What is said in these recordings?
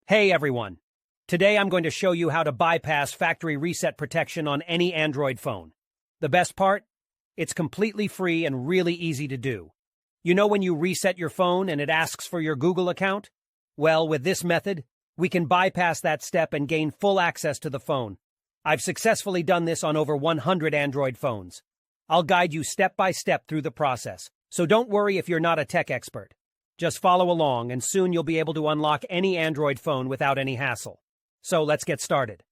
Hey everyone! Today I'm going to show you how to bypass factory reset protection on any Android phone. The best part? It's completely free and really easy to do. You know when you reset your phone and it asks for your Google account? Well, with this method, we can bypass that step and gain full access to the phone. I've successfully done this on over 100 Android phones. I'll guide you step by step through the process, so don't worry if you're not a tech expert. Just follow along and soon you'll be able to unlock any Android phone without any hassle. So let's get started.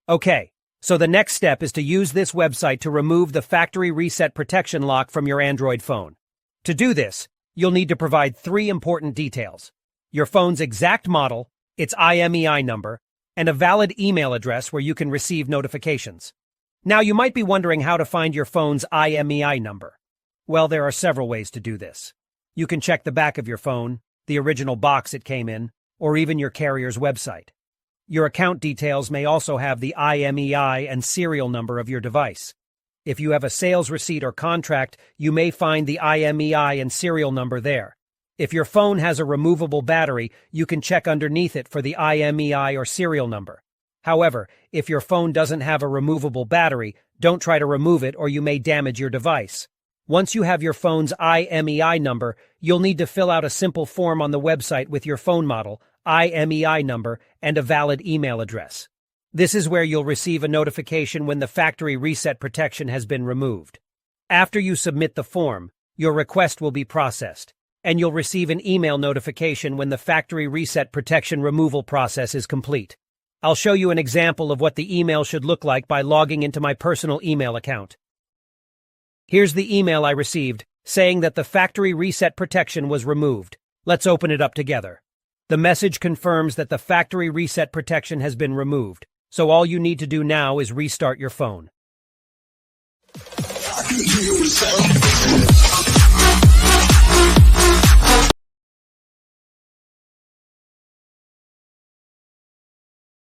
Okay, so the next step is to use this website to remove the factory reset protection lock from your Android phone. To do this, you'll need to provide 3 important details: your phone's exact model, its IMEI number, and a valid email address where you can receive notifications. Now you might be wondering how to find your phone's IMEI number. Well, there are several ways to do this. You can check the back of your phone, the original box it came in, or even your carrier's website. Your account details may also have the IMEI and serial number of your device. If you have a sales receipt or contract, you may find the IMEI and serial number there. If your phone has a removable battery, you can check underneath it for the IMEI or serial number. However, if your phone doesn't have a removable battery, don't try to remove it or you may damage your device. Once you have your phone's IMEI number, you'll need to fill out a simple form on the website with your phone model, IMEI number, and a valid email address. This is where you'll receive a notification when the factory reset protection has been removed. After you submit the form, your request will be processed, and you'll receive an email notification when the factory reset protection removal process is complete. I'll show you an example of what the email should look like by logging into my personal email account. Here's the email I received, saying that the factory reset protection was removed. Let's open it up together. The message confirms that the factory reset protection has been removed, so all you need to do now is restart your phone.